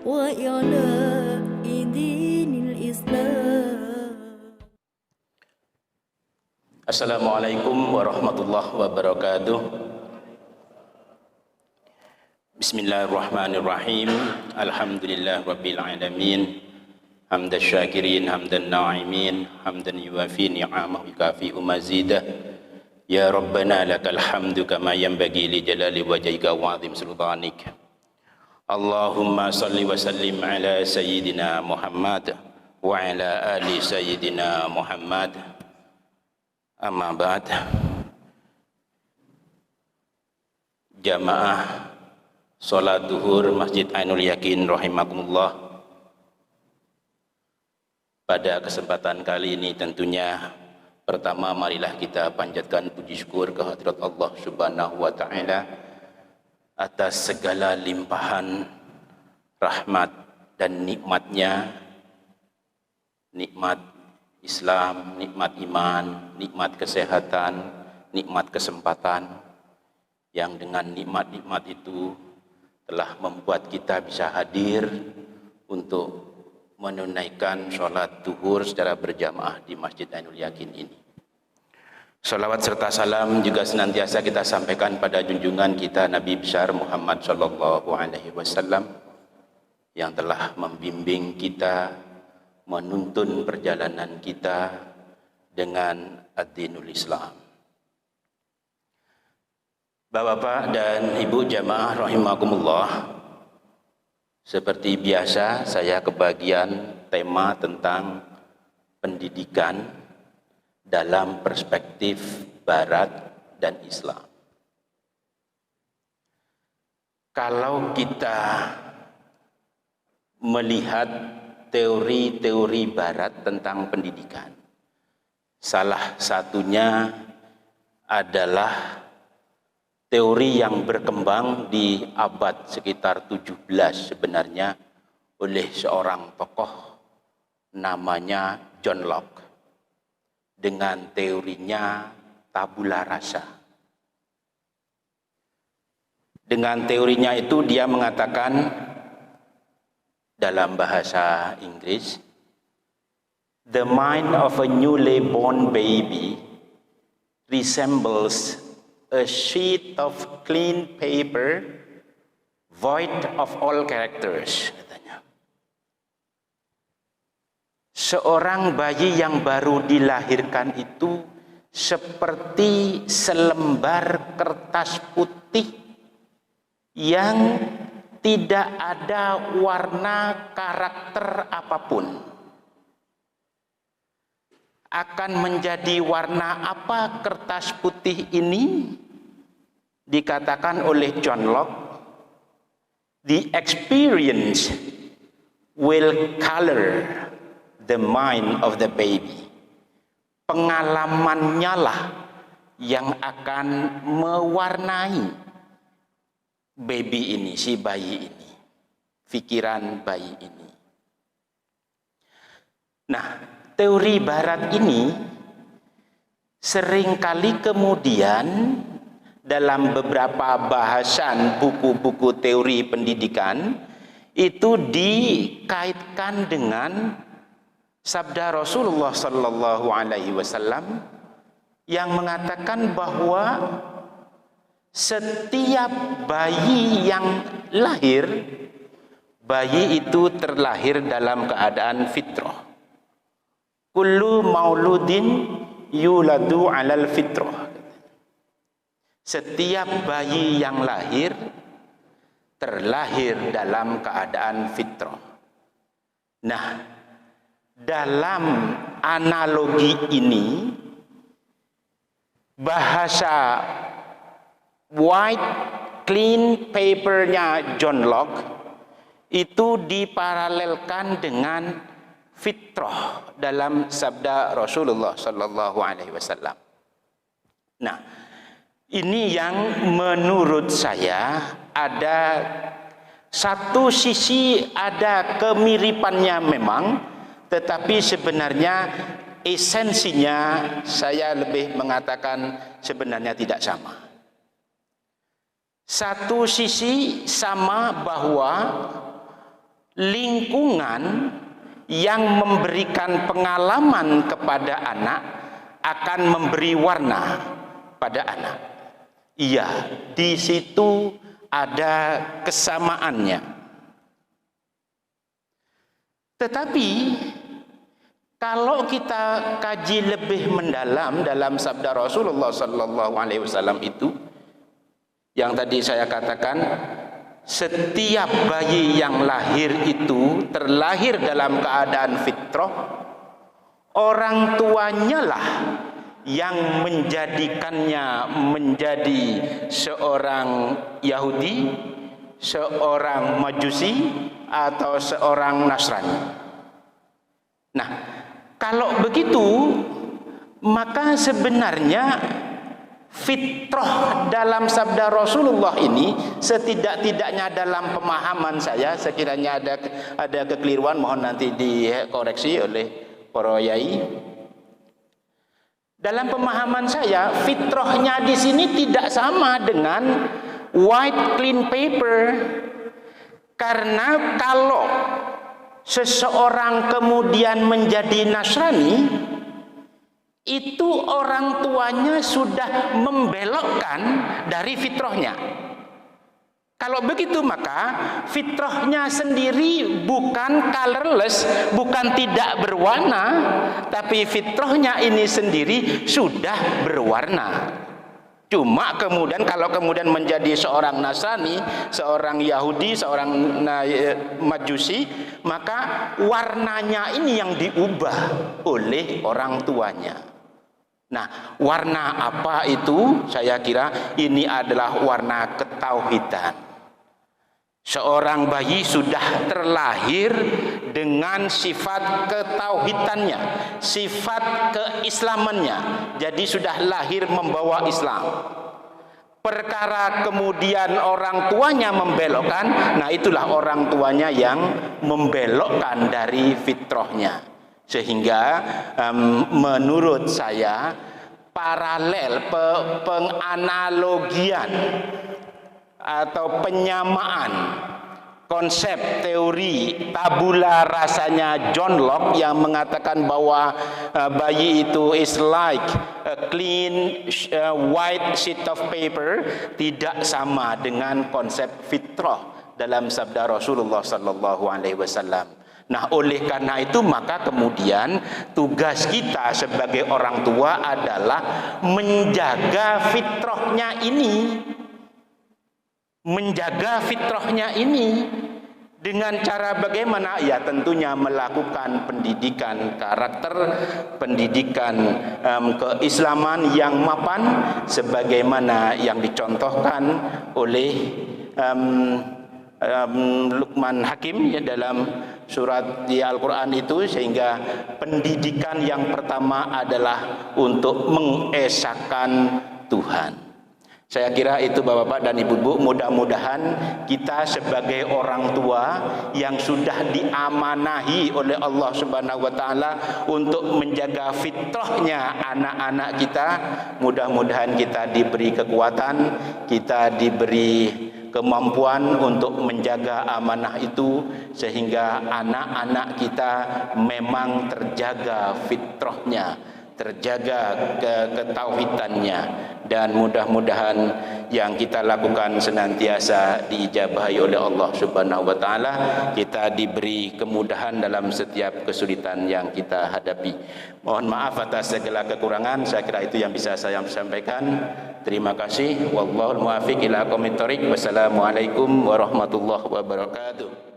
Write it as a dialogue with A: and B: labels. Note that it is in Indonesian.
A: وإعلاء دين الإسلام.
B: Assalamualaikum warahmatullahi wabarakatuh. Bismillahirrahmanirrahim. Alhamdulillah rabbil alamin. Hamdan syakirin, hamdan na'imin, hamdan yuwafi ni'amahu yukafi mazidah. Ya Rabbana lakal hamdu kama yanbaghi li jalali wajhika wa 'azim sultanik. Allahumma salli wa sallim ala sayyidina Muhammad wa ala ali sayyidina Muhammad. Amma ba'd. Jamaah salat duhur Masjid Ainul Yakin rahimakumullah. Pada kesempatan kali ini tentunya pertama marilah kita panjatkan puji syukur kehadirat Allah Subhanahu wa taala atas segala limpahan rahmat dan nikmatnya, nikmat Islam, nikmat iman, nikmat kesehatan, nikmat kesempatan, yang dengan nikmat-nikmat itu telah membuat kita bisa hadir untuk menunaikan sholat duhur secara berjamaah di Masjid Ainul Yakin ini. Salawat serta salam juga senantiasa kita sampaikan pada junjungan kita Nabi besar Muhammad sallallahu alaihi wasallam yang telah membimbing kita, menuntun perjalanan kita dengan ad-dinul Islam. Bapak-bapak dan ibu jamaah rahimakumullah, seperti biasa saya kebagian tema tentang pendidikan dalam perspektif Barat dan Islam. Kalau kita melihat teori-teori Barat tentang pendidikan, salah satunya adalah teori yang berkembang di abad sekitar 17 sebenarnya oleh seorang tokoh namanya John Locke dengan teorinya tabula rasa. Dengan teorinya itu dia mengatakan dalam bahasa Inggris, the mind of a newly born baby resembles a sheet of clean paper void of all characters, katanya. Seorang bayi yang baru dilahirkan itu seperti selembar kertas putih yang tidak ada warna karakter apapun. Akan menjadi warna apa kertas putih ini? Dikatakan oleh John Locke, the experience will color the mind of the baby. Pengalamannya lah yang akan mewarnai baby ini, si bayi ini, pikiran bayi ini. Nah, teori Barat ini seringkali kemudian dalam beberapa bahasan buku-buku teori pendidikan itu dikaitkan dengan sabda Rasulullah sallallahu alaihi wasallam yang mengatakan bahwa setiap bayi yang lahir, bayi itu terlahir dalam keadaan fitrah. Kullu mauludin yuladu alal fitrah. Setiap bayi yang lahir terlahir dalam keadaan fitrah. Nah, dalam analogi ini bahasa white clean papernya John Locke itu diparalelkan dengan fitrah dalam sabda Rasulullah sallallahu alaihi wasallam. Nah, ini yang menurut saya ada satu sisi ada kemiripannya memang, tetapi sebenarnya esensinya saya lebih mengatakan sebenarnya tidak sama. Satu sisi sama bahwa lingkungan yang memberikan pengalaman kepada anak akan memberi warna pada anak. Iya, di situ ada kesamaannya. Tetapi kalau kita kaji lebih mendalam dalam sabda Rasulullah sallallahu alaihi wasallam itu, yang tadi saya katakan, setiap bayi yang lahir itu terlahir dalam keadaan fitrah, orang tuanya lah yang menjadikannya menjadi seorang Yahudi, seorang Majusi, atau seorang Nasrani. Nah, kalau begitu, maka sebenarnya fitrah dalam sabda Rasulullah ini, setidak-tidaknya dalam pemahaman saya, sekiranya ada kekeliruan mohon nanti dikoreksi oleh para yai. Dalam pemahaman saya, fitrahnya di sini tidak sama dengan white clean paper. Karena kalau seseorang kemudian menjadi Nasrani, itu orang tuanya sudah membelokkan dari fitrahnya. Kalau begitu, maka fitrahnya sendiri bukan colorless, bukan tidak berwarna, tapi fitrahnya ini sendiri sudah berwarna. Cuma kemudian kalau kemudian menjadi seorang Nasrani, seorang Yahudi, seorang Majusi, maka warnanya ini yang diubah oleh orang tuanya. Nah, warna apa itu? Saya kira ini adalah warna ketauhidan. Seorang bayi sudah terlahir dengan sifat ketauhidannya, sifat keislamannya. Jadi sudah lahir membawa Islam. Perkara kemudian orang tuanya membelokkan, nah itulah orang tuanya yang membelokkan dari fitrahnya. Sehingga menurut saya paralel penganalogian atau penyamaan konsep teori tabula rasanya John Locke yang mengatakan bahwa bayi itu is like a clean white sheet of paper tidak sama dengan konsep fitrah dalam sabda Rasulullah sallallahu alaihi wasallam. Nah, oleh karena itu maka kemudian tugas kita sebagai orang tua adalah menjaga fitrahnya ini. Menjaga fitrahnya ini dengan cara bagaimana? Ya tentunya melakukan pendidikan karakter, pendidikan keislaman yang mapan sebagaimana yang dicontohkan oleh Luqman Hakim ya, dalam surat di Al-Quran itu, sehingga pendidikan yang pertama adalah untuk mengesahkan Tuhan. Saya kira itu Bapak-bapak dan Ibu-ibu, mudah-mudahan kita sebagai orang tua yang sudah diamanahi oleh Allah Subhanahu wa taala untuk menjaga fitrahnya anak-anak kita, mudah-mudahan kita diberi kekuatan, kita diberi kemampuan untuk menjaga amanah itu sehingga anak-anak kita memang terjaga fitrahnya, terjaga ketauhidannya, dan mudah-mudahan yang kita lakukan senantiasa diijabahi oleh Allah Subhanahu wa taala. Kita diberi kemudahan dalam setiap kesulitan yang kita hadapi. Mohon maaf atas segala kekurangan, saya kira itu yang bisa saya sampaikan. Terima kasih. Wallahul muwaffiq ila aqwamit thoriq. Wassalamualaikum warahmatullahi wabarakatuh.